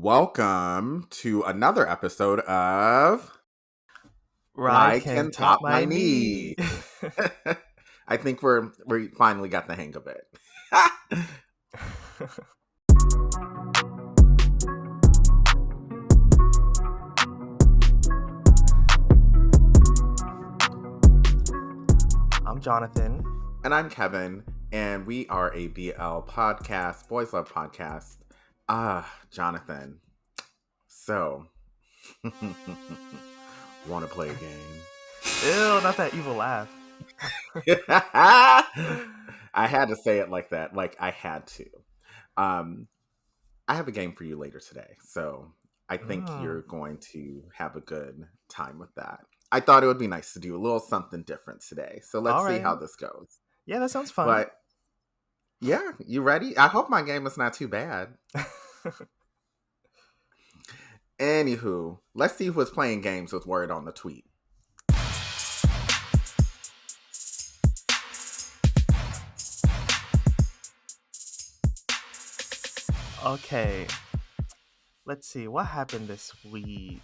Welcome to another episode of Ride I can Can top Top my My knee. Knee. I think we finally got the hang of it. I'm Jonathan. And I'm Kevin, and we are a BL podcast, Boys Love podcast. Jonathan. So, want to play a game? Ew, not that evil laugh. I had to say it like that. Like, I had to. I have a game for you later today, so I think you're going to have a good time with that. I thought it would be nice to do a little something different today, so let's see how this goes. Yeah, that sounds fun. But yeah, you ready? I hope my game is not too bad. Anywho, let's see who's playing games with word on the tweet. Okay, let's see what happened this week.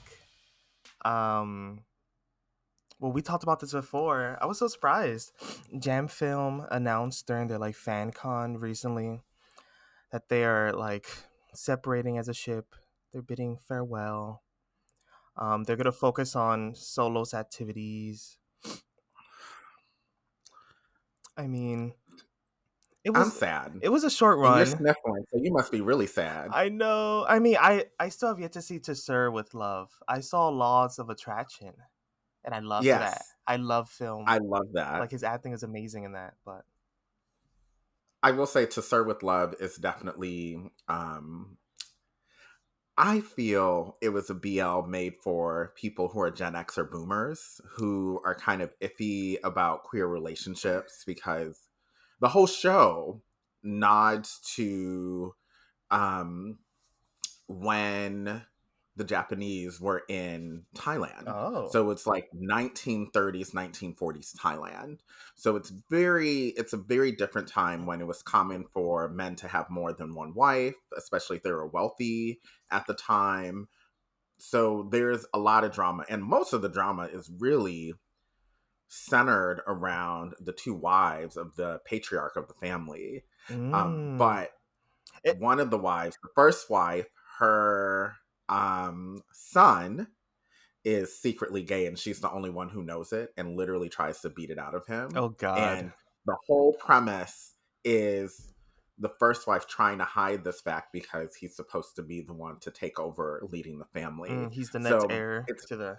Well, we talked about this before. I was so surprised. JamFilm announced during their fan con recently that they are separating as a ship. They're bidding farewell. They're gonna focus on Solo's activities. I mean, I'm sad. It was a short run. And you're sniffling, so you must be really sad. I know. I mean, I still have yet to see To Sir with Love. I saw Laws of Attraction, and I love that. I love film. I love that. His acting is amazing in that. But I will say To Sir with Love is definitely, I feel it was a BL made for people who are Gen X or boomers who are kind of iffy about queer relationships because the whole show nods to when the Japanese were in Thailand. Oh. So it's 1930s, 1940s Thailand. So it's a very different time when it was common for men to have more than one wife, especially if they were wealthy at the time. So there's a lot of drama, and most of the drama is really centered around the two wives of the patriarch of the family. But one of the wives, the first wife, her son is secretly gay, and she's the only one who knows it and literally tries to beat it out of him. Oh, God. And the whole premise is the first wife trying to hide this fact because he's supposed to be the one to take over leading the family. He's the next heir to the...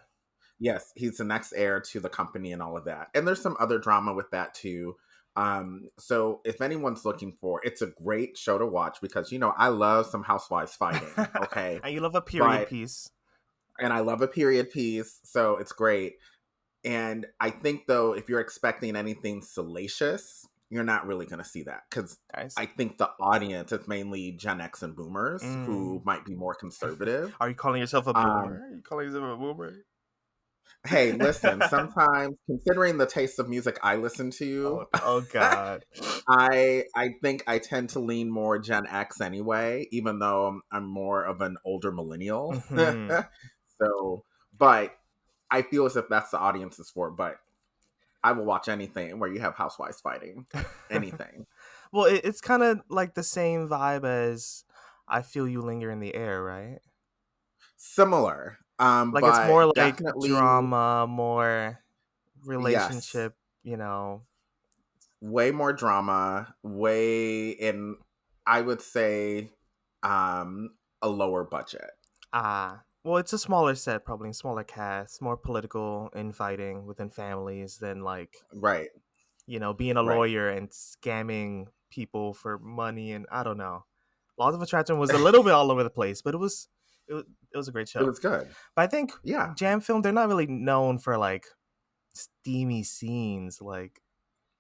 Yes, he's the next heir to the company and all of that. And there's some other drama with that too. So if anyone's looking for, it's a great show to watch because, I love some housewives fighting. Okay. And you love a period piece. And I love a period piece. So it's great. And I think though, if you're expecting anything salacious, you're not really going to see that because I think the audience is mainly Gen X and boomers who might be more conservative. Are you calling yourself a boomer? Are you calling yourself a boomer? Hey, listen, sometimes considering the taste of music I listen to, oh God, I think I tend to lean more Gen X anyway, even though I'm more of an older millennial. Mm-hmm. So, but I feel as if that's the audience is for, but I will watch anything where you have housewives fighting, anything. Well, it's kind of like the same vibe as I Feel You Linger in the Air, right? Similar. But it's more like drama, more relationship, way more drama, I would say a lower budget. Well, it's a smaller set, probably smaller cast, more political infighting within families than right. Being a lawyer and scamming people for money, and I don't know. Laws of Attraction was a little bit all over the place, but it was a great show. It was good. But I think JamFilm, they're not really known for steamy scenes.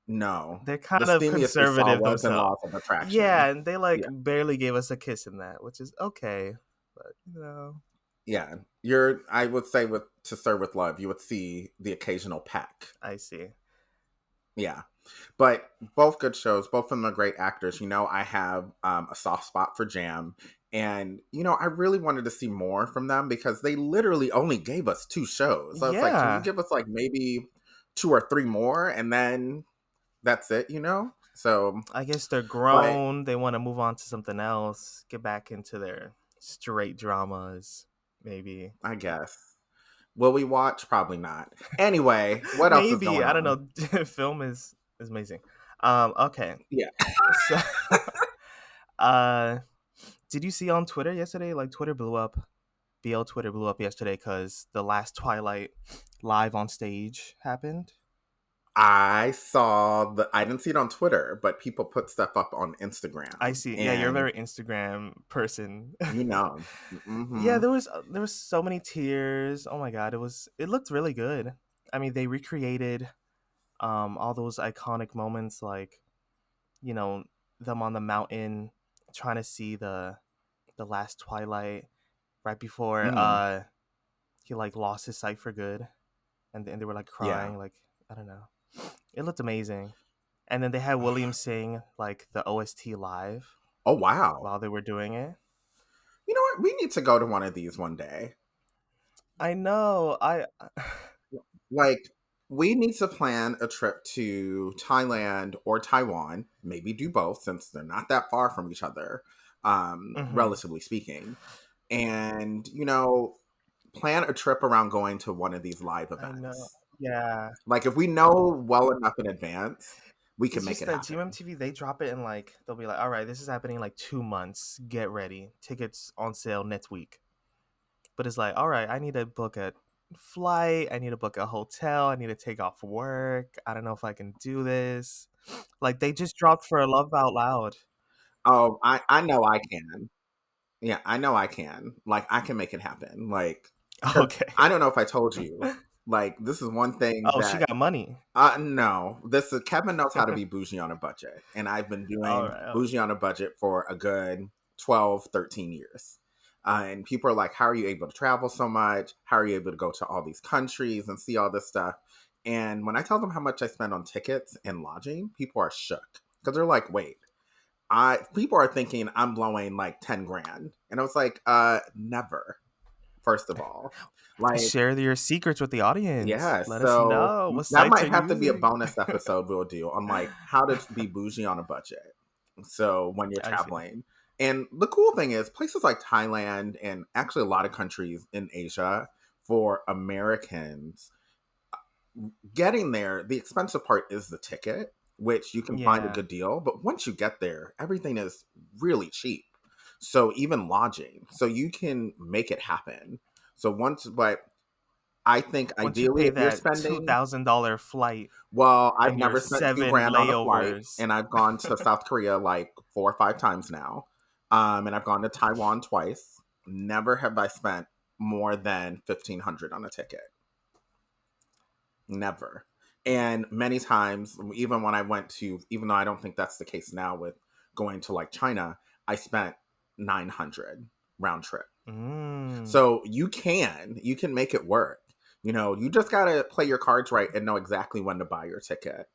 No. They're kind of conservative themselves. Laws of Attraction. Yeah, and they barely gave us a kiss in that, which is okay. But yeah, I would say with To Sir with Love, you would see the occasional peck. I see. Yeah. But both good shows, both of them are great actors. I have a soft spot for Jam, And, I really wanted to see more from them because they literally only gave us two shows. So I was like, can you Yeah. give us like maybe two or three more and then that's it, So, I guess they're but grown. They want to move on to something else, get back into their straight dramas, maybe. I guess. Will we watch? Probably not. Anyway, what else is Maybe, going I don't on? know. Film is amazing. Okay. Yeah. So uh did you see on Twitter yesterday, like Twitter blew up. BL Twitter blew up yesterday cuz the last Twilight live on stage happened. I didn't see it on Twitter, but people put stuff up on I Instagram see. Yeah, you're a and very Instagram person. you know. Yeah, Mhm. there was so many tears. Oh my god, it looked really good. I mean, they recreated all those iconic moments, like, you know, them on the mountain trying to see the last Twilight right before Mm. he like lost his sight for good, and they were like Yeah. crying, like, I don't know. It looked amazing. And then they had William sing like the OST live Oh wow. while they were doing it. You know what? We need to go to one of these one day. I know. I Like, we need to plan a trip to Thailand or Taiwan, maybe do both since they're not that far from each other, Mhm. relatively speaking. And, plan a trip around going to one of these live I know. events. Yeah. Like, if we know well enough in advance, we can It's make just it that happen. GMMTV, they drop it in like, they'll be like, all right, this is happening in like 2 months. Get ready. Tickets on sale next week. But it's like, all right, I need to book a flight. I need to book a hotel. I need to take off work. I don't know if I can do this. Like, they just dropped for Love Out Loud. Oh, I know I can. Yeah, I know I can. Like, I can make it happen. Like, because I Okay. don't know if I told you, like, this is one thing Oh, she that got money. no, this is Kevin knows how to be bougie on a budget, and I've been All doing right. Oh. bougie on a budget for a good 12, 13 years. And people are like, how are you able to travel so much? How are you able to go to all these countries and see all this stuff? And when I tell them how much I spend on tickets and lodging, people are shook because they're like, wait, I people are thinking I'm blowing like 10 grand. And I was like, never, first of all. Like, Share your secrets with the audience. yeah, Let us so know what that sites might are have to be a using. bonus episode we'll do on like how to be bougie on a budget. So when you're I see. traveling. And the cool thing is places like Thailand and actually a lot of countries in Asia for Americans getting there, the expensive part is the ticket, which you can find a Yeah. good deal, but once you get there, everything is really cheap. So even lodging, so you can make it happen. So once, but I think Once you ideally, pay if you're that spending, $2,000 flight well, I've and your never spent 7 2 grand on a flight, layovers. and I've gone to South Korea like 4 or 5 times now, and I've gone to Taiwan twice. Never have I spent more than 1,500 on a ticket. Never. And many times, even when I went to, even though I don't think that's the case now with going to like China, I spent 900 round trip. Mm. So you can make it work. You just gotta play your cards right and know exactly when to buy your ticket.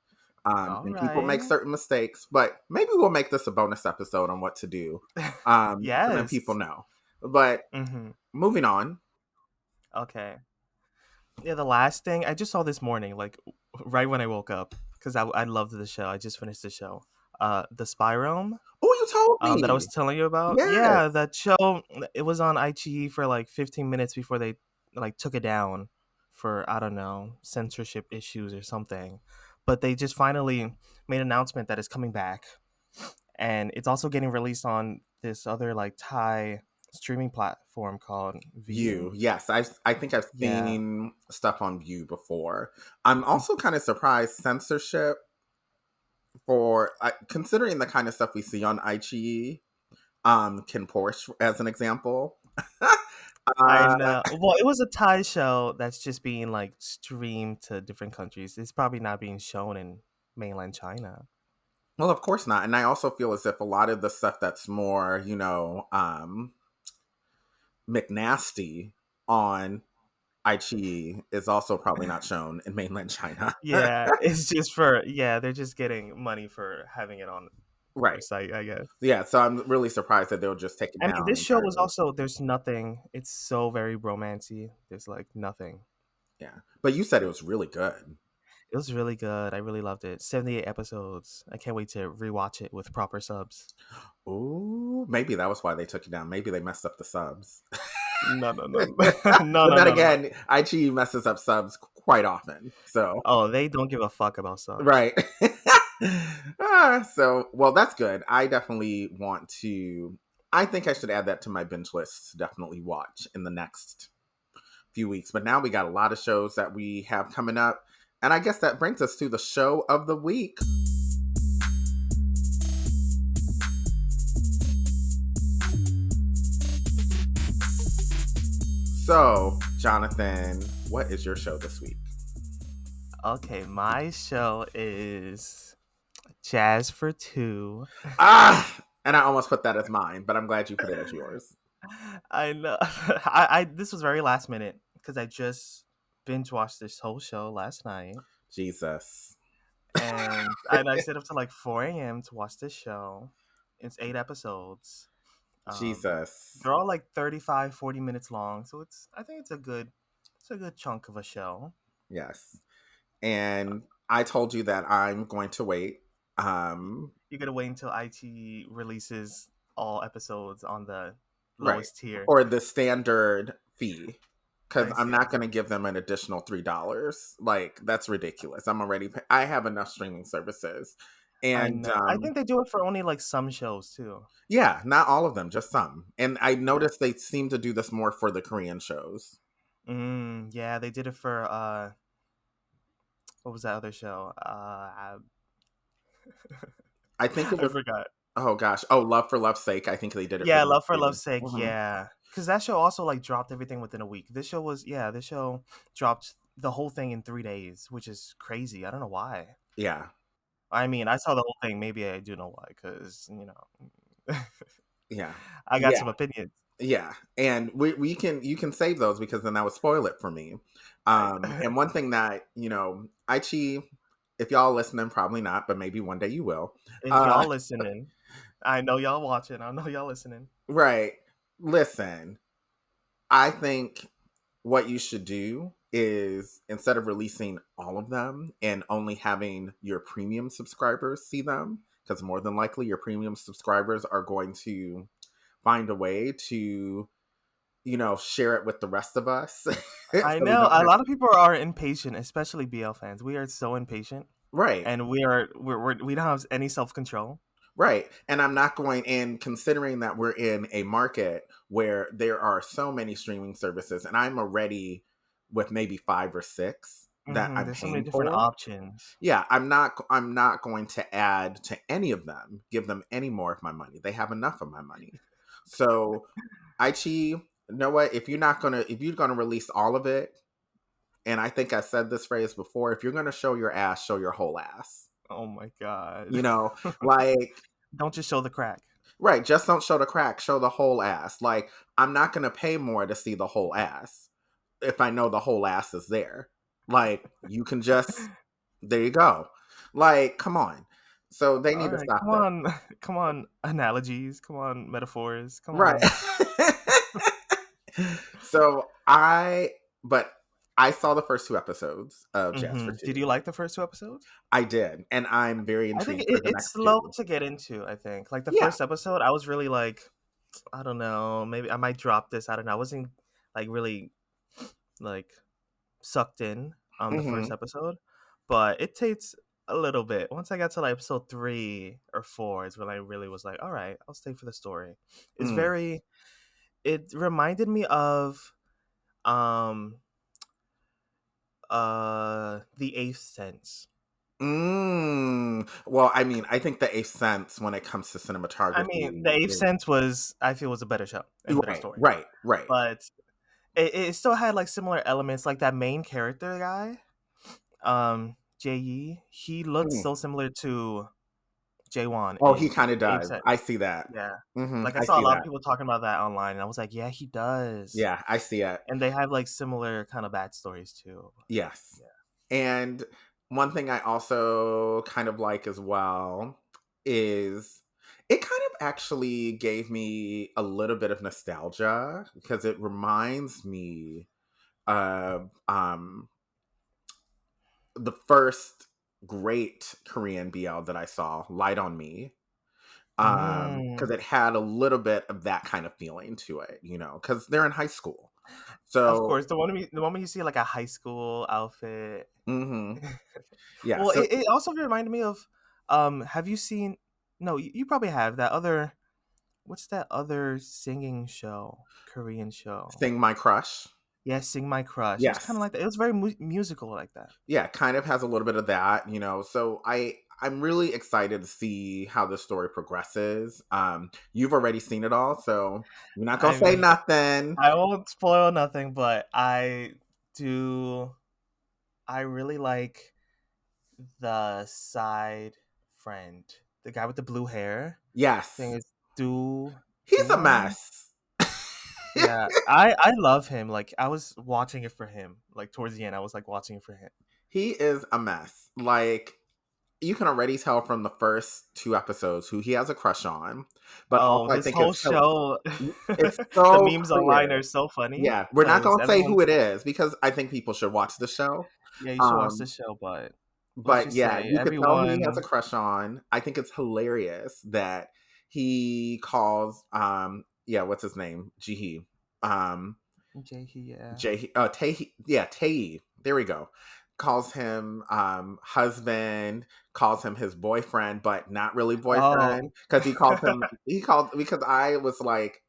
All And people make right. certain mistakes, but maybe we'll make this a bonus episode on what to do, so then people Yes. know. But Mhm. moving on, Okay. Yeah, the last thing I just saw this morning, like right when I woke up, because I loved the show. I just finished the show. The Spy Realm, oh, you told that I was me, telling you about. yes, Yeah, that show. It was on IGE for like 15 minutes before they like took it down for, I don't know, censorship issues or something. But they just finally made an announcement that it's coming back, and it's also getting released on this other like Thai streaming platform called View. View. Yes, I think I've Yeah. seen stuff on View before. I'm also kind of surprised censorship for considering the kind of stuff we see on iQIYI, can Porsche as an example. I uh, know. Well, it was a Thai show that's just being like streamed to different countries. It's probably not being shown in mainland China. well, of course not. And I also feel as if a lot of the stuff that's more, McNasty on iQIYI is also probably not shown in mainland China. Yeah, it's just for, yeah, they're just getting money for having it on Right. oversight, I guess. Yeah, so I'm really surprised that they'll just take it I mean, down this show was entirely. also there's nothing. It's so very romancy. There's like nothing. Yeah. But you said it was really good. It was really good. I really loved it. 78 episodes. I can't wait to rewatch it with proper subs. Ooh, maybe that was why they took it down. Maybe they messed up the subs. No, no, no, But no, no, then no, no, no. again, IG messes up subs quite often. So, Oh, they don't give a fuck about subs. right. So, well, that's good. I definitely want to. I think I should add that to my binge list to definitely watch in the next few weeks. But now we got a lot of shows that we have coming up. And I guess that brings us to the show of the week. So, Jonathan, what is your show this week? Okay, my show is Jazz for Two. Ah, and I almost put that as mine, but I'm glad you put it as yours. I know. I this was very last minute because I just binge watched this whole show last night, Jesus. and I stayed up to like 4 a.m. to watch this show. It's 8 episodes. Jesus. They're all like 35, 40 minutes long, so I think it's a good chunk of a show. Yes. And I told you that I'm going to wait. You gotta wait until IT releases all episodes on the Right. lowest tier. Or the standard fee. Because I I'm see. not going to give them an additional $3. Like, that's ridiculous. I have enough streaming services. I And know. I think they do it for only like some shows too. yeah, not all of them, just some. And I Yeah. noticed they seem to do this more for the Korean shows. Yeah, they did it for what was that other show? I think it I was, forgot. oh gosh. Oh, Love for Love's Sake. I think they did it for Yeah, them Love for too. Love's Sake. Mhm. Yeah, because that show also like dropped everything within a week. This show dropped the whole thing in 3 days, which is crazy. I don't know why. Yeah. I mean, I saw the whole thing. Maybe I do know why, because Yeah. I got Yeah. some opinions. Yeah, and we can you can save those because then that would spoil it for me. I, And one thing that Aichi, if y'all listening, probably not, but maybe one day you will. if Uh, y'all listening, I know y'all watching. I know y'all listening. right. Listen, I think what you should do is instead of releasing all of them and only having your premium subscribers see them, because more than likely your premium subscribers are going to find a way to share it with the rest of us. So I we know don't a have lot of people are impatient, especially BL fans. We are so impatient, right, and we don't have any self control. right. And I'm not going in considering that we're in a market where there are so many streaming services and I'm already with maybe 5 or 6 that I'm There's so many paying different for. options. Yeah, I'm not going to add to any of them, give them any more of my money. They have enough of my money. So Aichi, you know what? If you're gonna release all of it, and I think I said this phrase before, if you're gonna show your ass, show your whole ass. Oh my god! You know, like Don't just show the crack. right, just don't show the crack, show the whole ass. Like, I'm not gonna pay more to see the whole ass if I know the whole ass is there. Like, you can just there you go. Like, come on. So they All need to right, stop come that. on, come on, analogies, come on, metaphors, come Right. on. So but I saw the first 2 episodes of Jazz for Did Two. you like the first 2 episodes? I did, and I'm very I think intrigued for the it's next slow 2. to get into. I think like the Yeah. first episode, I was really like, I don't know, maybe I might drop this. I don't know. I wasn't like really like sucked in on the first Hmm. episode, but it takes a little bit. Once I got to like episode 3 or 4 is when I really was like, all right, I'll stay for the story. It's Mm. very. It reminded me of um The Eighth Sense. Well, I mean, I think the Eighth Sense when it comes to I cinematography mean, The Eighth is Sense was I feel was a better show and better right, story, right, right. but it still had like similar elements. Like that main character guy, Jae, he looks Mm. so similar to Jaewon Oh, he in kind of The Eighth does. Sense. I see that. Yeah, like I I saw a see lot of that. people talking about that online, and I was like, yeah, he does. Yeah, I see it. And they have like similar kind of backstories too. Yes. Yeah. And one thing I also kind of like as well is It kind of actually gave me a little bit of nostalgia because it reminds me of the first great Korean BL that I saw, Light on Me. Because Mm, it had a little bit of that kind of feeling to it, you know, because they're in high school. of So, course, the one when you see like a high school outfit. hmm yeah. Well, So it also reminded me of, have you seen? No, you probably have that other. What's that other singing show? Korean show. Sing My Crush. Yeah, Sing My Crush. It was kind of Yes. like that. It was very musical like that. Yeah, kind of has a little bit of that, you know. So I'm really excited to see how the story progresses. You've already seen it all, so you're not gonna I say mean, nothing. I won't spoil nothing, but I do. I really like the side friend, the guy with the blue hair. I Yes, think it's Do he's a Duwon. mess. Yeah, I love him. Like I was watching it for him. Like towards the end, I was like watching it for him. He is a mess. Like you can already tell from the first two episodes who he has a crush on, but Oh, also I this think whole show, it's the so memes online clear. are so funny Yeah, we're not because gonna say everyone. who it is because I think people should watch the show. Yeah, you should watch the Um, show, but let's but just yeah, say you could tell who he has a everyone. crush on. I think it's hilarious that he calls yeah, what's his name? Jihi. Um Jae, yeah. Tae, yeah, Tae. There we go. Calls him husband, calls him his boyfriend, but not really Oh, boyfriend because he called because I was like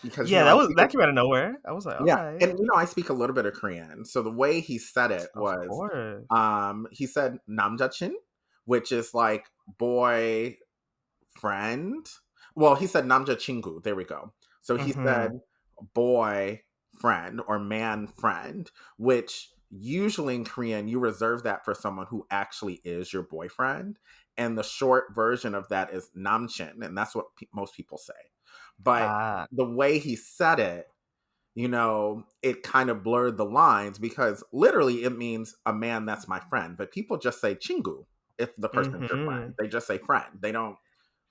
because you yeah, know I speak that came out of nowhere. I was like, all yeah, right, and you know I speak a little bit of Korean, so the way he said it of was course. he said namjachin, which is like boy friend. Well, he said namja chingu. There we go. So he Mm-hmm. said boy friend or man friend, which usually in Korean you reserve that for someone who actually is your boyfriend. And the short version of that is namchin, and that's what most people say. But Ah. the way he said it, you know, it kind of blurred the lines because literally it means a man that's my friend. But people just say chingu if the person's your Mm-hmm. friend. They just say friend. They don't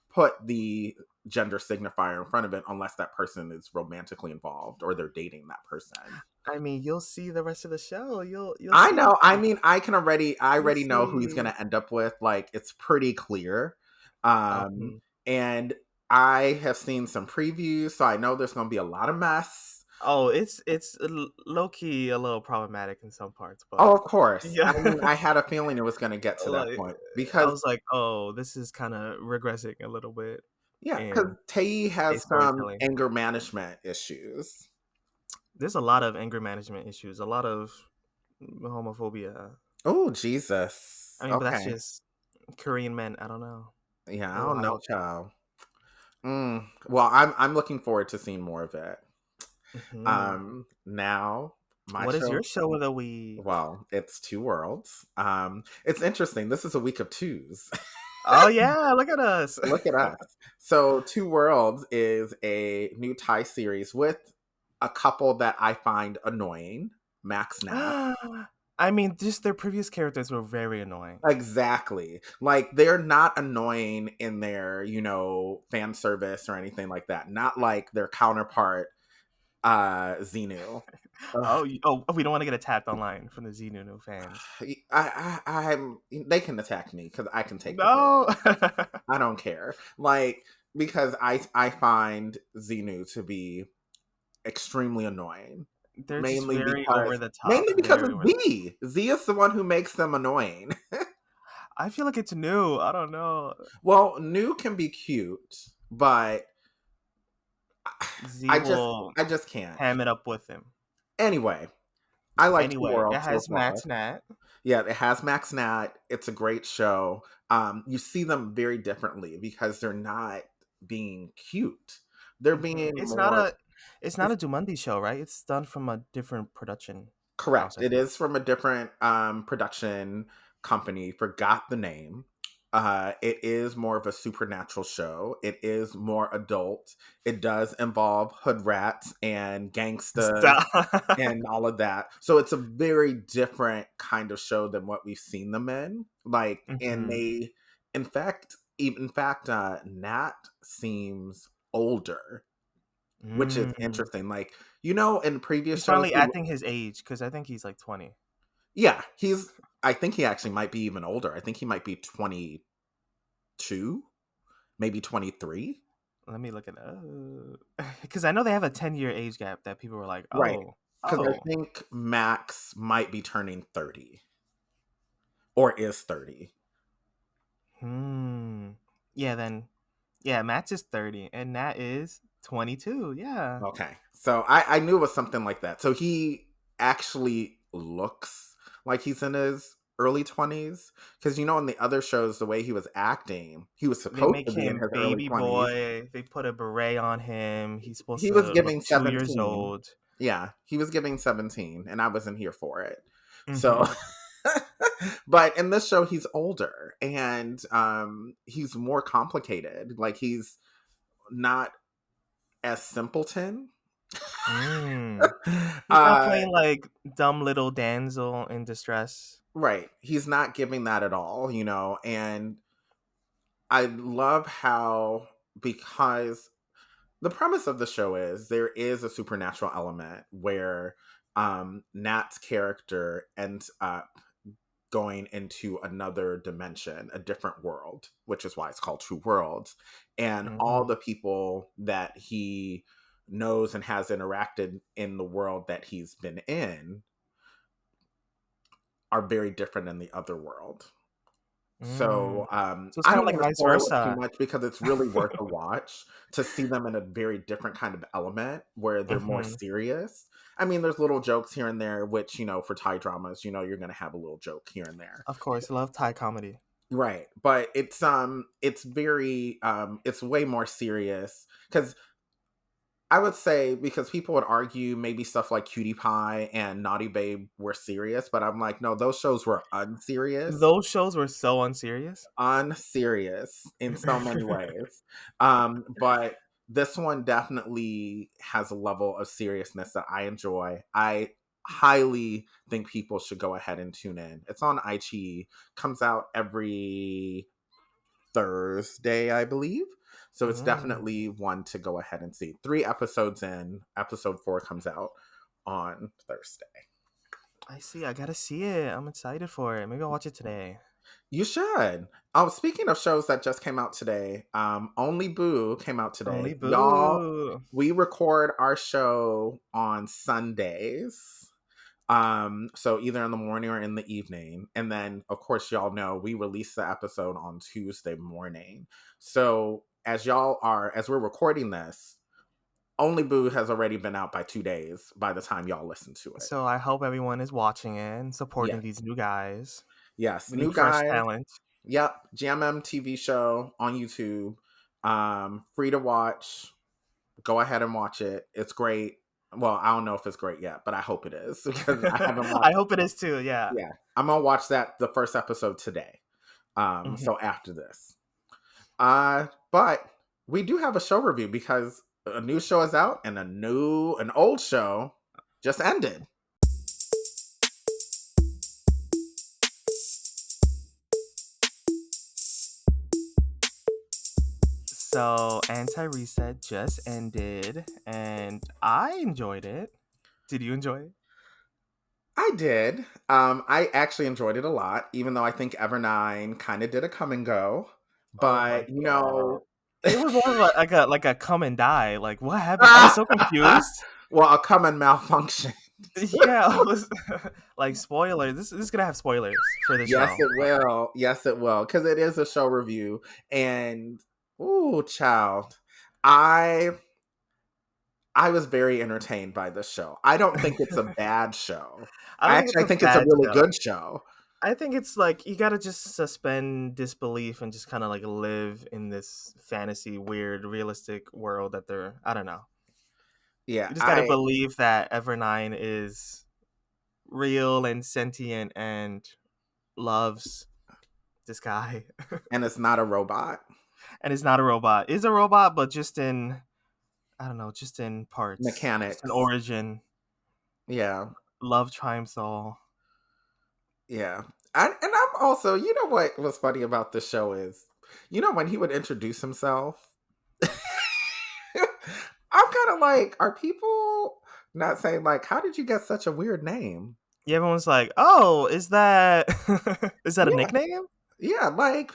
put the gender signifier in front of it unless that person is romantically involved or they're dating that person. I mean, you'll see the rest of the show. You'll I see. know. I mean, I You'll already know who he's see. gonna end up with. Like, it's pretty clear. Um, Mhm. and I have seen some previews, so I know there's gonna be a lot of mess. Oh, it's low key a little problematic in some parts, Oh, but of course. I yeah, mean, I had a feeling it was gonna get to that like point I because was like, oh, this is kind of regressing a little bit yeah, because in Tae a has some storytelling. anger management issues. There's a lot of anger management issues, a lot of homophobia. Oh, Jesus. I mean, but that's Okay. just Korean men. I don't know. Yeah, I They're don't know, wild. child. Well, I'm looking forward to seeing more of it. Hmm. Now my What is your show. show of the week? Well, it's Two Worlds. It's interesting. This is a week of twos. Oh yeah, look at us. Look at us. So, Two Worlds is a new Thai series with a couple that I find annoying. Max Nat. I mean, just their previous characters were very annoying. Exactly. Like they're not annoying in their, you know, fan service or anything like that. Not like their counterpart, Xenu. Ugh. Oh, oh, we don't want to get attacked online from the Xenu fans. I'm. They can attack me because I can take the hit. No. I don't care. Like because I find Xenu to be extremely annoying. They're just very over the top. Mainly because Very of over the top. Z. Z is the one who makes them annoying. I feel like it's new. I don't know. Well, New can be cute, but Z I just will I just can't. ham it up with him. Anyway, I like Two Anyway, it Worlds so has far. Max Nat. Yeah, it has Max Nat. It's a great show. You see them very differently because they're not being cute. They're Mhm. being more It's not a Dumandi show, right? It's done from a different production house, correct. I It think. is from a different production company. Forgot the name. It is more of a supernatural show. It is more adult. It does involve hood rats and gangsters Stop. and all of that. So it's a very different kind of show than what we've seen them in. Like, and Hmm. they, in fact, in fact, Nat seems older, which is Mm. interesting. Like, you know, in previous He's shows, finally acting his age because I think he's like 20. yeah, I think he actually might be even older. I think he might be 22, maybe 23. Let me look it up because I know they have a 10-year age gap that people were like, Right. oh, Because I oh, think Max might be turning 30 or is 30. hmm. Yeah, then, yeah, Max is 30 and Nat is 22. Yeah. Okay. So I knew it was something like that. So he actually looks like he's in his early 20s. Because, you know, in the other shows, the way he was acting, he was They supposed make to be in him his early baby 20s. boy. They put a beret on him. He's supposed He was to look giving 2 years 17. old. Yeah, he was giving 17, and I wasn't here for it. So, Hmm. but in this show, he's older and he's more complicated. Like, he's not as simpleton. Mm. He's not uh, playing like dumb little damsel in distress. right. He's not giving that at all, you know, and I love how, because the premise of the show is there is a supernatural element where Nat's character ends up going into another dimension, a different world, which is why it's called Two Worlds. And all Mm. the people that he knows and has interacted in the world that he's been in are very different in the other world. Mm. So So it's I kind don't of like want to vice spoil it too versa. much because it's really worth a watch to see them in a very different kind of element where they're more Hmm. serious. I mean, there's little jokes here and there, which, you know, for Thai dramas, you know, you're going to have a little joke here and there. Of course, I love Thai comedy. Right. But it's very it's way more serious cuz I would say, because people would argue maybe stuff like Cutie Pie and Naughty Babe were serious, but I'm like, no, those shows were unserious, Those shows were so unserious. unserious in so many ways. But this one definitely has a level of seriousness that I enjoy. I highly think people should go ahead and tune in. It's on iQIYI, comes out every Thursday, I believe. So it's Mm. definitely one to go ahead and see. 3 episodes in, episode 4 comes out on Thursday. I see. I gotta see it. I'm excited for it. Maybe I'll watch it today. You should. Oh, speaking of shows that just came out today, Only Boo came out Only today. Y'all, Boo. we record our show on Sundays. So either in the morning or in the evening. And then, of course, y'all know we release the episode on Tuesday morning. So as we're recording this, Only Boo has already been out by 2 days by the time y'all listen to it. So I hope everyone is watching it and Yeah. supporting these new guys. Yes. We New need fresh guys. talent. Yep. JamM TV show on YouTube. Free to watch. Go ahead and watch it. It's great. Well, I don't know if it's great yet, but I hope it is because I haven't watched. I hope it is too. Yeah. Yeah. I'm gonna watch the first episode today. Mhm. So after this. But we do have a show review because a new show is out and an old show just ended. So Anti Reset just ended, and I enjoyed it. Did you enjoy it? I did. I actually enjoyed it a lot, even though I think Ever9 kind of did a come and go. Oh my But you god! know, It was more of like a come and die. Like what happened? I was so confused. well, a come and malfunction. Yeah, I was like spoiler. This is gonna have spoilers for the Yes, show. it will. Yes, it will. Because it is a show review. And, ooh, child. I I was very entertained by this show. I don't think it's a bad show. I don't think it's I a think it's a bad really show. good show. I think it's like you gotta just suspend disbelief and just kind of like live in this fantasy, weird, realistic world that they're. I don't know. Yeah, You just gotta believe that Ever9 is real and sentient and loves this guy, and it's not a robot. and is not a robot. Is a robot, but just in I don't know, just in parts, just in Mechanics. origin. Yeah, Love triumphs all. yeah. And I'm also, you know what was funny about this show is You know, when he would introduce himself, I'm kind of like, are people not saying like, how did you get such a weird name? Yeah, everyone's like, "Oh, is that is that a Yeah, nickname?" yeah. Like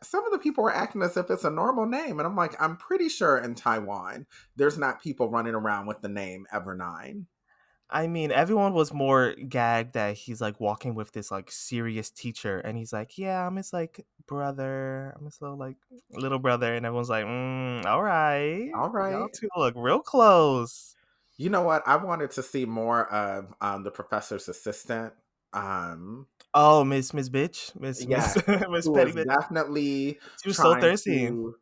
some of the people are acting as if it's a normal name, and I'm like, I'm pretty sure in Taiwan, there's not people running around with the name Ever9. I mean, everyone was more gagged that he's like walking with this like serious teacher, and he's like, "Yeah, I'm his like brother. I'm his little brother," and everyone's like, "All right, All y'all right. two look real close." You know what? I wanted to see more of the professor's assistant. Um, Oh, Miss Bitch, Miss yes, Miss who Petty was Bitch. definitely She was so trying thirsty. to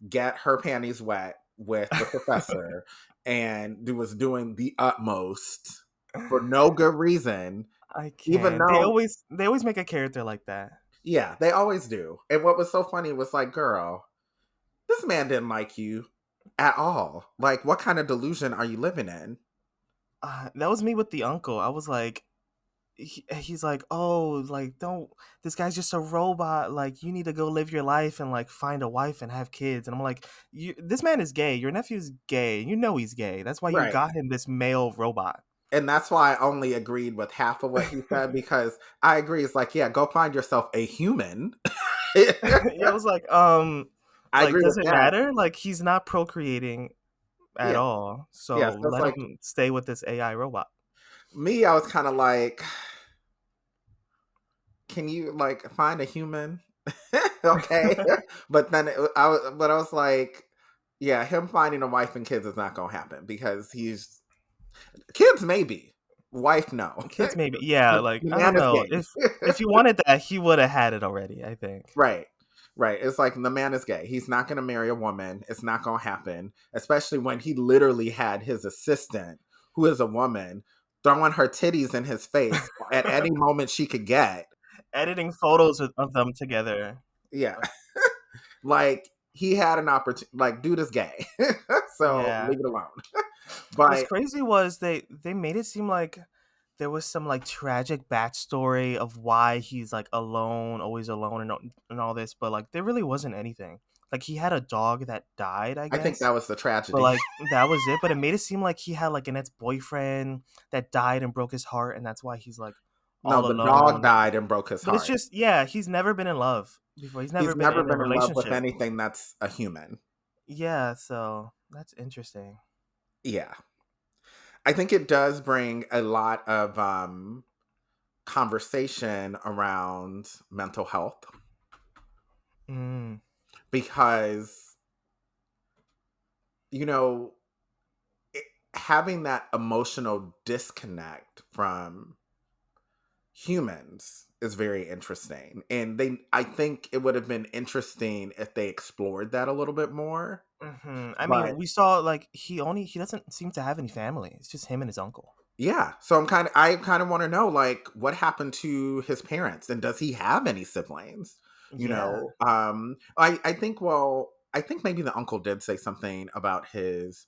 get her panties wet with the professor and who was doing the utmost for no good reason, I even can't. though, They always make a character like that. yeah, they always do. And what was so funny was like, girl, this man didn't like you at all. Like, what kind of delusion are you living in? That was me with the uncle. I was like, he's like, oh, like don't. This guy's just a robot. Like you need to go live your life and like find a wife and have kids. And I'm like, this man is gay. Your nephew's gay. You know he's gay. That's why you Right. got him this male robot. And that's why I only agreed with half of what he said because I agree. It's like, yeah, go find yourself a human. Yeah, I was I like agree with does it that. matter? Like he's not procreating at Yeah. all. Yeah. So So it's let like him stay with this AI robot. me, I was kind of like, can you like find a human? Okay. But then I was like, yeah, him finding a wife and kids is not going to happen because kids maybe, wife no. Kids maybe. Yeah, The like I don't man is know. gay. If he wanted that, he would have had it already, I think. Right. Right. It's like the man is gay. He's not going to marry a woman. It's not going to happen, especially when he literally had his assistant, who is a woman, throwing her titties in his face at any moment she could get. Editing photos of them together. Yeah. Like he had an opportunity, like, dude is gay. So Yeah. leave it alone. What's But crazy was they made it seem like there was some like tragic backstory of why he's like alone, always alone, and all this, but like there really wasn't anything. Like he had a dog that died, I I think guess, that was the but tragedy. like that was it. But it made it seem like he had like an ex-boyfriend that died and broke his heart, and that's why he's like No, all the dog alone. died and broke his But it's heart. just yeah, he's never been in love before. He's never He's been never in a been in love with relationship. anything that's a human. Yeah, so that's interesting. Yeah. I think it does bring a lot of conversation around mental health Mm, because you know it, having that emotional disconnect from humans is very interesting, and they I think it would have been interesting if they explored that a little bit more. I But mean, we saw like he doesn't seem to have any family. It's just him and his uncle. yeah, so I kind of want to know like what happened to his parents and does he have any siblings? Yeah. I think I think maybe the uncle did say something about his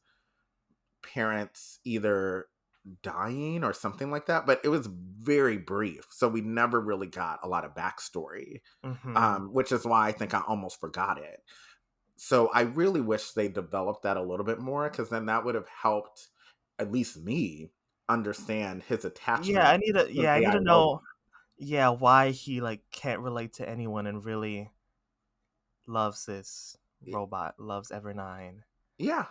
parents either dying or something like that, but it was very brief, so we never really got a lot of backstory, hmm which is why I think I almost forgot it. So I really wish they developed that a little bit more because then that would have helped at least me understand his Yeah, attachment to an I need AI to robot. know. Yeah, why he like can't relate to anyone and really loves this Y- robot, loves Ever9. Yeah,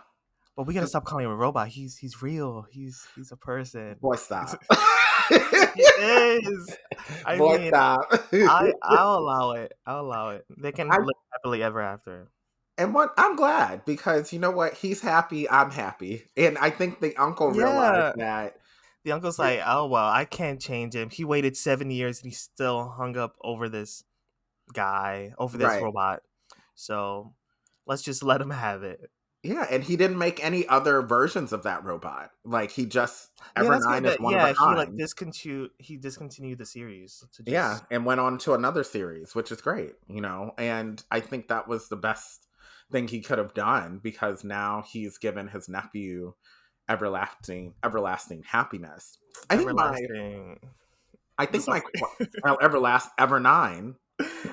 But we gotta 'cause- stop calling him a robot. He's real. He's a person. boy, stop. He is. I Boy, mean, stop. I'll allow it. I'll allow it. They can I live happily ever after. and what I'm glad because you know what, he's happy, I'm happy, and I think the uncle realized Yeah. that. The uncle's like, oh well, I can't change him. He waited 7 years and he still hung up over this guy, over this Right. robot. So let's just let him have it. Yeah, and he didn't make any other versions of that robot. Like he just Yeah, that's good. Ever9 is That one of a yeah, kind. he discontinued the series to Yeah, just and went on to another series, which is great. And I think that was the best thing he could have done because now he's given his nephew everlasting happiness. I think my everlasting. I The think my suffering. everlast Ever9.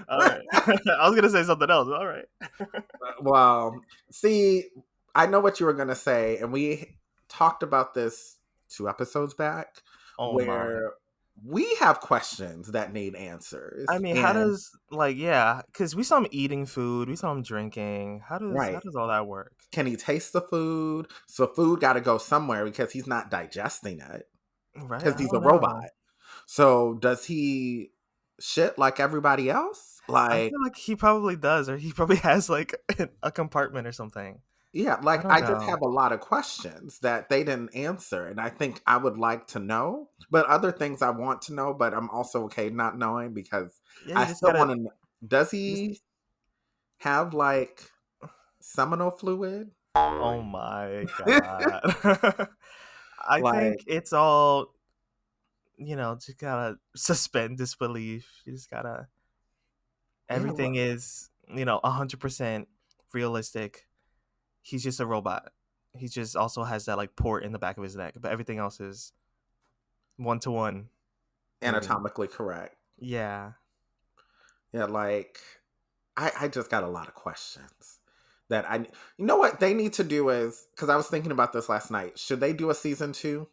All right. I was gonna say something else. All right. Well, see, I know what you were going to say, and we talked about this 2 episodes back, Oh my. where we have questions that need I answers. mean, how And does like yeah? Because we saw him eating food, we saw him drinking. How right, does all that work? can he taste the food? So food got to go somewhere because he's not digesting it Right? because I he's a don't robot. know. So does he shit like everybody else? I Like, feel like he probably does, or he probably has like a compartment or something. yeah, I like don't I just know. have a lot of questions that they didn't answer, and I think I would like to know. But other things I want to know, but I'm also okay not knowing because Yeah, I you just still gotta. want to. Does You just, he have like seminal fluid? oh my god. I Like, think it's all just gotta suspend disbelief. You just gotta. yeah, Everything is 100% realistic. He's just a robot. He just also has that like port in the back of his neck, but everything else is 1 to 1, maybe. anatomically correct. Yeah. Yeah, like I just got a lot of questions that I. You know what they need to do is because I was thinking about this last night. Should they do a season 2?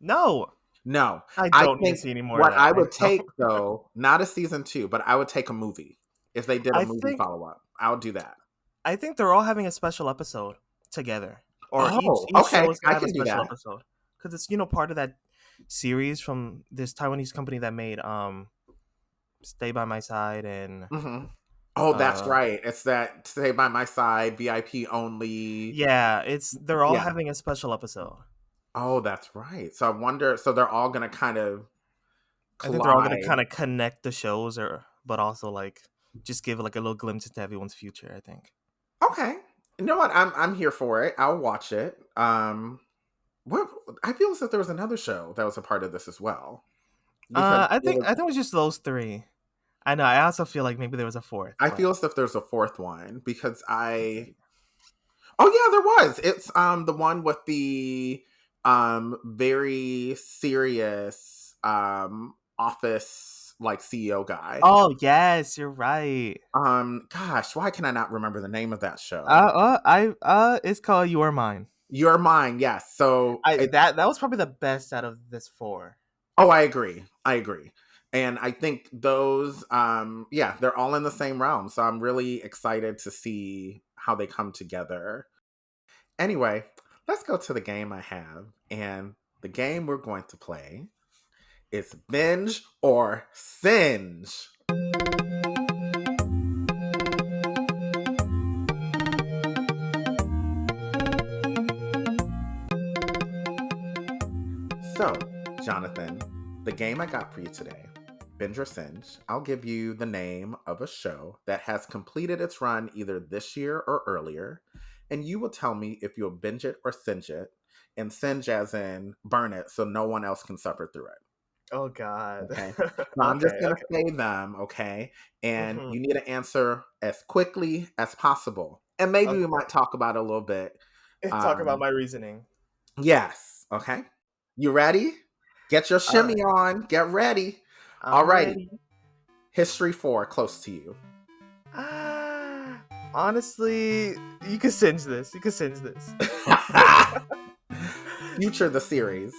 No, No, I I don't need to think see any more of what that. I I would don't. take though, not a season 2, but I would take a movie. If they did a I movie think follow up, I would do that. I think they're all having a special episode together, or each Oh, each okay, show is gonna I have a can do special that. episode because it's part of that series from this Taiwanese company that made Stay by My Side and Hmm. Oh, that's uh right. It's that Stay by My Side, VIP only. yeah, they're all Yeah. having a special episode. Oh, that's right. So I wonder. So they're all gonna kind of I think they're all gonna kind collide. of connect the shows, or but also like just give like a little glimpse into everyone's future. I think. Okay. You know what? I'm here for it. I'll watch it. What I feel as if there was another show that was a part of this as well because I it think was. I think it was just those three. I know. I also feel like maybe there was a fourth, I but feel as if there's a fourth one because I. Oh yeah, there was. It's the one with the very serious office like CEO guy. oh yes, you're right. Gosh, why can I not remember the name of that show? It's called Your Mine. You're Mine, yes. So I it's. that was probably the best out of this four. Oh, I agree. I agree. And I think those yeah, they're all in the same realm. So I'm really excited to see how they come together. Anyway, let's go to the game I have. And the game we're going to play is Binge or Singe. So, Jonathan, the game I got for you today, Binge or Singe, I'll give you the name of a show that has completed its run either this year or earlier, and you will tell me if you'll binge it or singe it, and singe as in burn it so no one else can suffer through it. Oh God. Okay. So I'm just Okay. going to Okay. say them, okay? And Hmm. you need to answer as quickly as possible. And maybe we Okay. might talk about it a little bit. Talk about Um, my reasoning. yes. Okay. You ready? Get your All right. shimmy on. Get ready. I'm Alrighty. ready. History 4, close to you. Ah, honestly, you can singe this. You can singe this. Future the series.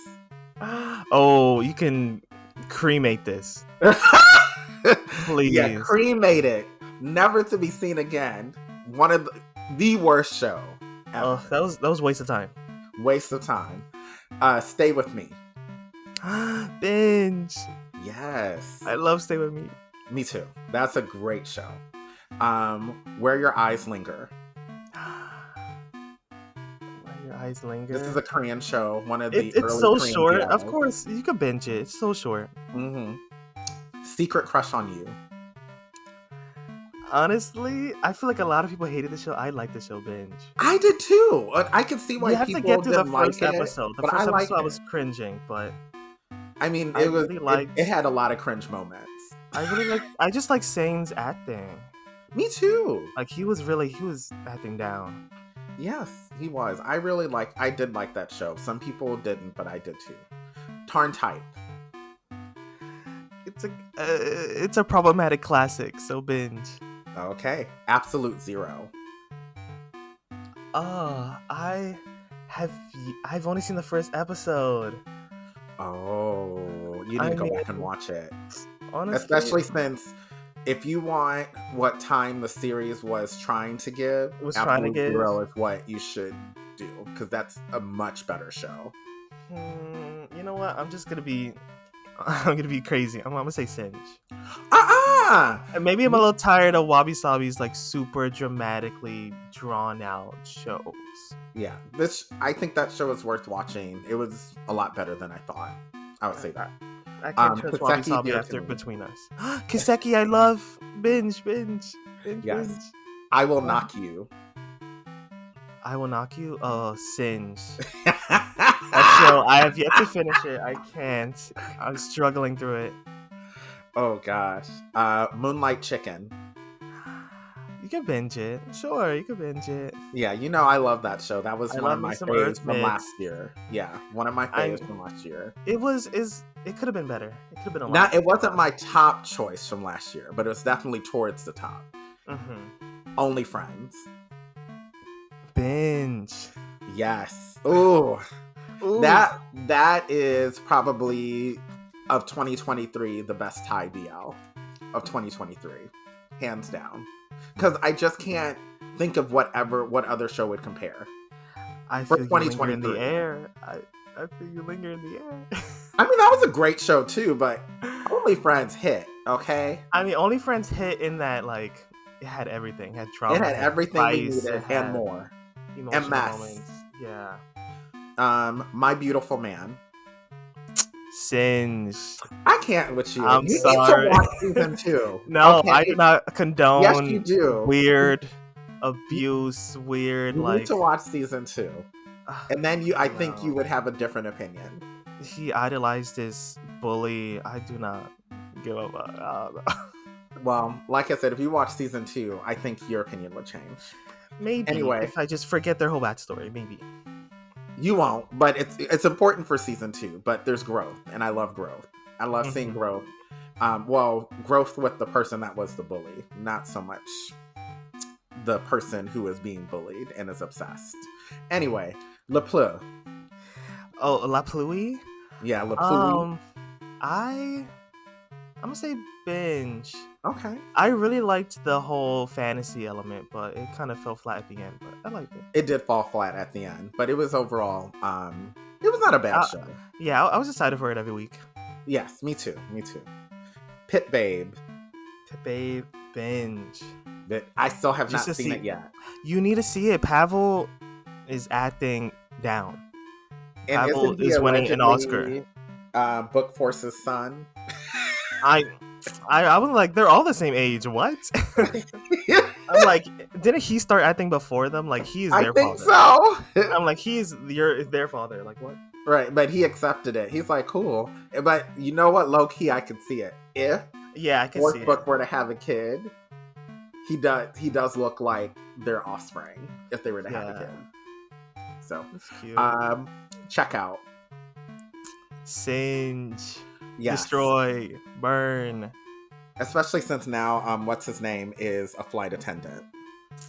Oh, you can cremate this, Yeah, please. cremated. Never to be seen again. One of the worst show ever. Oh, that was waste of time. Waste of time. Stay with me. Binge. Yes. I love Stay With Me. Me too. That's a great show. Where Your Eyes Linger. Where Your Eyes Linger. This is a Korean show. One of the It's early so Korean short. Of BLs. course, you can binge it. It's so short. Mm-hmm. Secret Crush on You. Honestly, I feel like a lot of people hated the show. I like the show Binge. I did too. I could see why You have to people get through the didn't like first it, episode. The but I first liked episode I it. was cringing, but I mean, I really it liked. had a lot of cringe moments. I just like Sane's acting. Me too. Like he was acting down. Yes, he was. I did like that show. Some people didn't, but I did too. Tarn Type. it's a problematic classic. So Binge. Okay. Absolute zero. I have I've only seen the first episode. Oh, you need I to go mean, back and watch it. honestly, Especially since if you want what time the series was trying to give, it was trying to Absolute give. Zero is what you should do because that's a much better show. You know what? I'm gonna be crazy. I'm gonna say Singe. Uh-uh! And maybe I'm a little tired of Wabi Sabi's like super dramatically drawn out shows. Yeah, I think that show is worth watching. It was a lot better than I thought. I would say that. I can't trust Wabi Kiseki Sabi dear after to me. Between Us. Kiseki, I love binge. Yes. I will Oh. knock you. I will knock you. Oh, Singe. That show, I have yet to finish it. I can't. I'm struggling through it. Oh gosh. Moonlight Chicken. You can binge it. Sure, you can binge it. Yeah, you know I love that show. That was I one love of me my some faves Earth from Mix. last year. Yeah, one of my faves from last year. It could have been better. It could have been a lot. Now, it wasn't my top choice from last year, but it was definitely towards the top. Only Friends. Binge. Yes. Ooh. That is probably of 2023 the best Thai BL of 2023, hands down. Because I just can't think of what other show would compare. I feel you linger in the air. I feel you linger in the air. I mean, that was a great show too, but Only Friends hit. Okay. I mean, Only Friends hit in that like it had everything. It had drama. It had everything we spice, needed and more. Emotional And mess. moments. Yeah. My Beautiful Man. Singe. I can't with you. I'm you sorry. need to watch season 2. No, okay? I do not condone. Yes, you do. Weird abuse. Weird you like. need to watch season 2, and then I think you would have a different opinion. He idolized this bully. I do not give up. I don't know. Well, like I said, if you watch season 2, I think your opinion would change. Maybe. Anyway, if I just forget their whole backstory, maybe. You won't, but it's important for season 2. But there's growth, and I love growth. I love seeing growth. Growth with the person that was the bully, not so much the person who is being bullied and is obsessed. Anyway, Le Pleu. Oh, La Pluie? Yeah, Le Pleu. I'm gonna say Binge. Okay. I really liked the whole fantasy element, but it kind of fell flat at the end. But I liked it. It did fall flat at the end, but it was overall, it was not a bad show. Yeah, I was excited for it every week. Yes, me too. Pit Babe. Binge. But I still have not seen it yet. You need to see it. Pavel is acting down. And Pavel is winning an Oscar. Book Force's son. I was like, they're all the same age. What? I'm like, didn't he start acting before them? Like, he is their father. I think so. I'm like, he's their father. Like, what? Right, but he accepted it. He's like, cool. But you know what? Low key, I could see it. If I can see it. Book were to have a kid, he does look like their offspring if they were to have a kid. So, that's cute. Check out Singe. Yes. Destroy. Burn. Especially since now, what's his name is a flight attendant.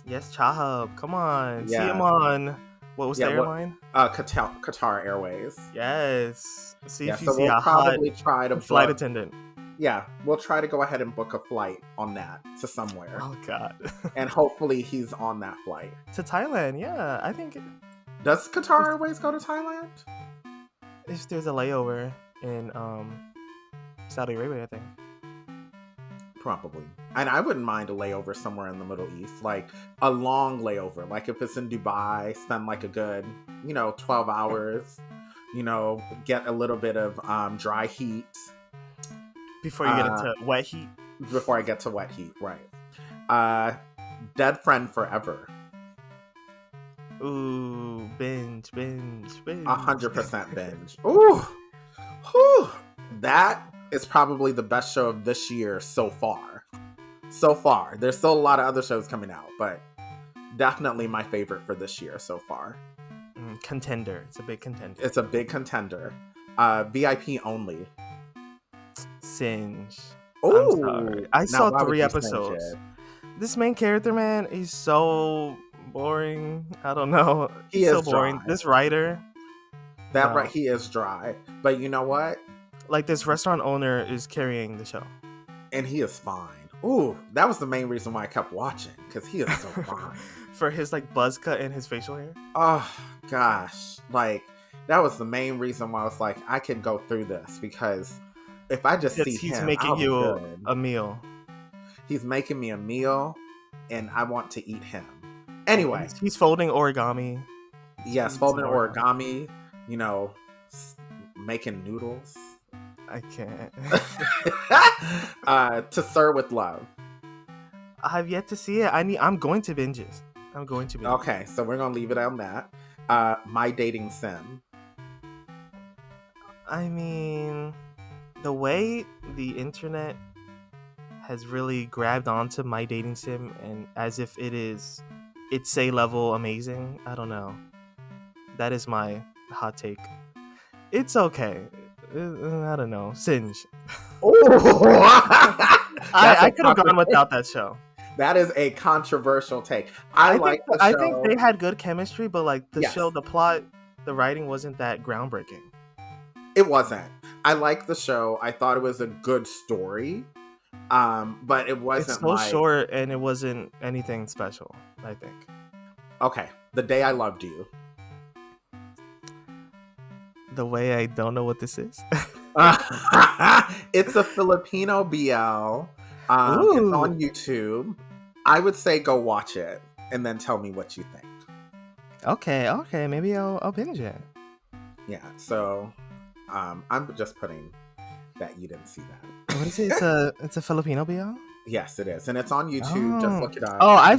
Yes, Chahab. Come on. Yeah. See him on. What was the airline? Qatar Airways. Yes. See if you so see we'll a probably hot try to flight attendant. Yeah, we'll try to go ahead and book a flight on that to somewhere. Oh God. And hopefully he's on that flight. To Thailand, yeah. I think. Does Qatar Airways go to Thailand? If there's a layover in Saudi Arabia, I think. Probably. And I wouldn't mind a layover somewhere in the Middle East. Like a long layover. Like if it's in Dubai, spend like a good, 12 hours. Get a little bit of dry heat. Before you get into wet heat? Before I get to wet heat, right. Dead Friend Forever. Ooh, binge. 100% binge. Ooh. Whew. That is probably the best show of this year so far. There's still a lot of other shows coming out, but definitely my favorite for this year so far. Contender. It's a big contender. VIP only. Singe. I'm sorry. Oh, I now saw why would 3 you change episodes. it? This main character, man, he's so boring. I don't know. He So is boring. dry. This writer, That right, no. he is dry. But you know what? Like, this restaurant owner is carrying the show. And he is fine. Ooh, that was the main reason why I kept watching, because he is so fine. For his like buzz cut and his facial hair. Oh gosh, like that was the main reason why I was like, I can go through this, because if I just see He's him, making I'll be you good. a meal. He's making me a meal, and I want to eat him. Anyway, He's folding origami. yes, folding origami. You know, making noodles. I can't. To serve with love. I have yet to see it. I'm going to binges. I'm going to binge. Okay, so we're gonna leave it on that. My dating sim. I mean, the way the internet has really grabbed onto my dating sim, and as if it's a level amazing. I don't know. That is my hot take. It's okay. I don't know. Singe. I could have gone without that show. That is a controversial take. I think they had good chemistry, but like the show, the plot, the writing wasn't that groundbreaking. It wasn't. I liked the show. I thought it was a good story. But it wasn't. It's so short, and it wasn't anything special, I think. Okay. The Day I Loved You. The way I don't know what this is. It's a Filipino BL. It's on YouTube. I would say go watch it and then tell me what you think. Okay. Maybe I'll binge it. Yeah. So, I'm just putting that you didn't see that. What is it? It's a Filipino BL? Yes, it is, and it's on YouTube. Just look it up. Oh, I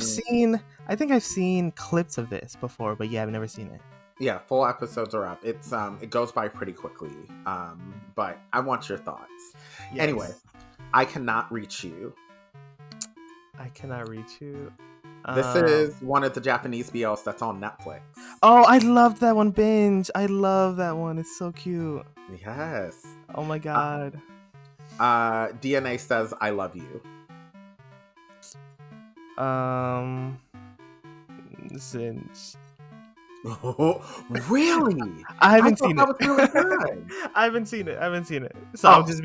think I've seen clips of this before, but yeah, I've never seen it. Yeah, full episodes are up. It's it goes by pretty quickly. But I want your thoughts. Yes. Anyway, I Cannot Reach You. I Cannot Reach You. This is one of the Japanese BLs that's on Netflix. Oh, I love that one, Binge. I love that one. It's so cute. Yes. Oh my god. DNA Says I Love You. Singe. Oh, really? I haven't seen it. That was really good. I haven't seen it. So I'm just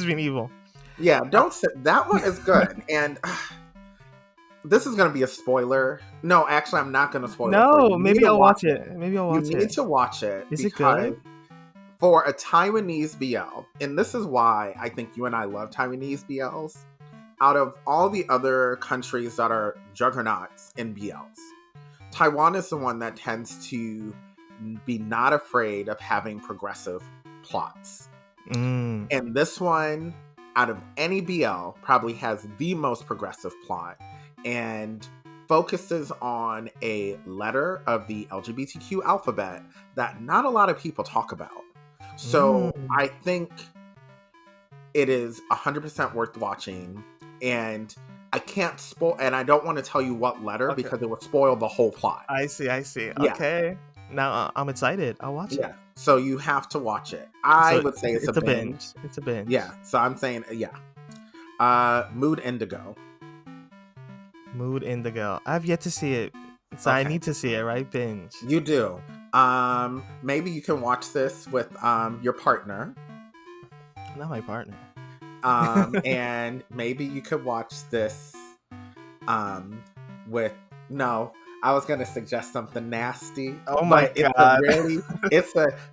being evil. Yeah, don't say that one is good. And this is gonna be a spoiler. No, actually, I'm not gonna spoil it. No, maybe I'll watch it. You need to watch it. Is it good? For a Taiwanese BL, and this is why I think you and I love Taiwanese BLs. Out of all the other countries that are juggernauts in BLs, Taiwan is the one that tends to be not afraid of having progressive plots. And this one, out of any BL, probably has the most progressive plot and focuses on a letter of the LGBTQ alphabet that not a lot of people talk about. So I think it is 100% worth watching. And I can't spoil, and I don't want to tell you what letter because it would spoil the whole plot. I see. Yeah. Okay. Now I'm excited. I'll watch it. Yeah. So you have to watch it. I would say it's a binge. It's a binge. Yeah. So I'm saying, yeah. Mood Indigo. Mood Indigo. I have yet to see it. So I need to see it, right? Binge. You do. Maybe you can watch this with your partner. Not my partner. And maybe you could watch this with I was gonna suggest something nasty. Oh my god.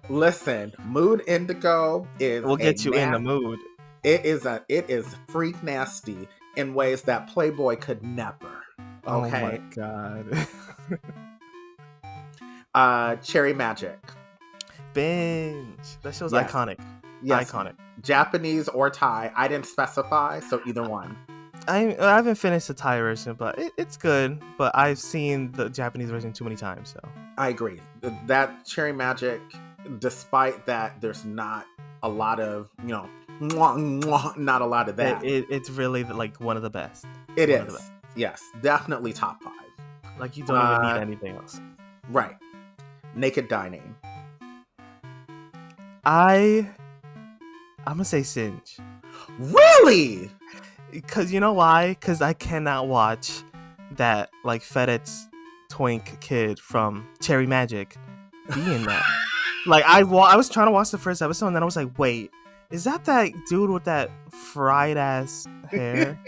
Listen, Mood Indigo will get you in the mood. It is freak nasty in ways that Playboy could never. Okay? Oh my god. Cherry Magic. Binge. That show's iconic. Yes. Iconic. Japanese or Thai. I didn't specify, so either one. I haven't finished the Thai version, but it's good. But I've seen the Japanese version too many times, so. I agree. That Cherry Magic, despite that, there's not a lot of, not a lot of that. It's really like one of the best. It is. Yes, definitely top 5. Like you don't even need anything else. Right. Naked Dining. I'm gonna say Singe. Really? Because you know why? Because I cannot watch that like FedEx twink kid from Cherry Magic be in that. Like I was trying to watch the first episode and then I was like, wait, is that dude with that fried ass hair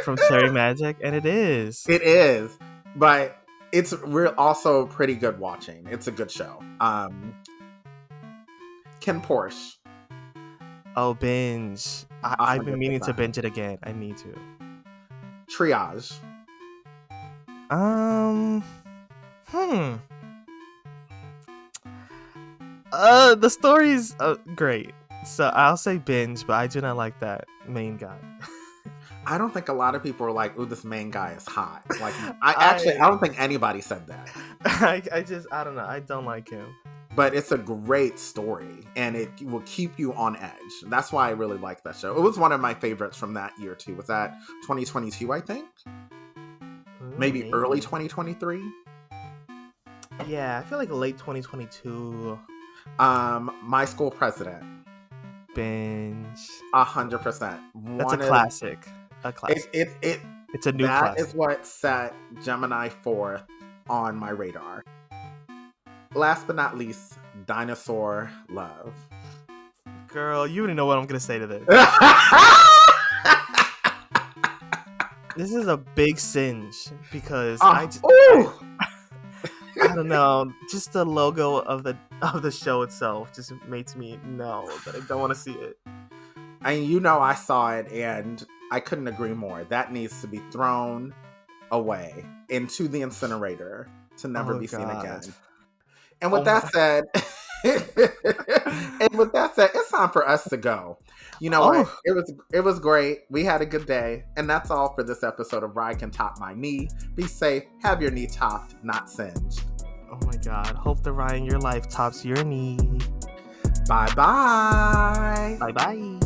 from Cherry Magic? And it is. It is, but we're also pretty good watching. It's a good show. Ken Porsche. Oh, Binge. I've been meaning to 100%. binge it again. I need to. Triage. The story's great. So I'll say Binge, but I do not like that main guy. I don't think a lot of people are like, "Ooh, this main guy is hot." Like, I don't think anybody said that. I don't know. I don't like him. But it's a great story, and it will keep you on edge. That's why I really like that show. It was one of my favorites from that year too. Was that 2022? I think maybe early 2023. Yeah, I feel like late 2022. My School President. Binge. 100%. That's a classic. A classic. It's a new classic. That is what set Gemini 4 on my radar. Last but not least, Dinosaur Love. Girl, you already know what I'm gonna say to this. This is a big singe because I don't know. Just the logo of the show itself just makes me know that I don't want to see it. And I saw it and I couldn't agree more. That needs to be thrown away into the incinerator to never be seen again. And with that said, it's time for us to go. You know what? It was great. We had a good day. And that's all for this episode of Ride Can Top My Knee. Be safe. Have your knee topped, not singed. Oh my God. Hope the ride in your life tops your knee. Bye-bye. Bye-bye.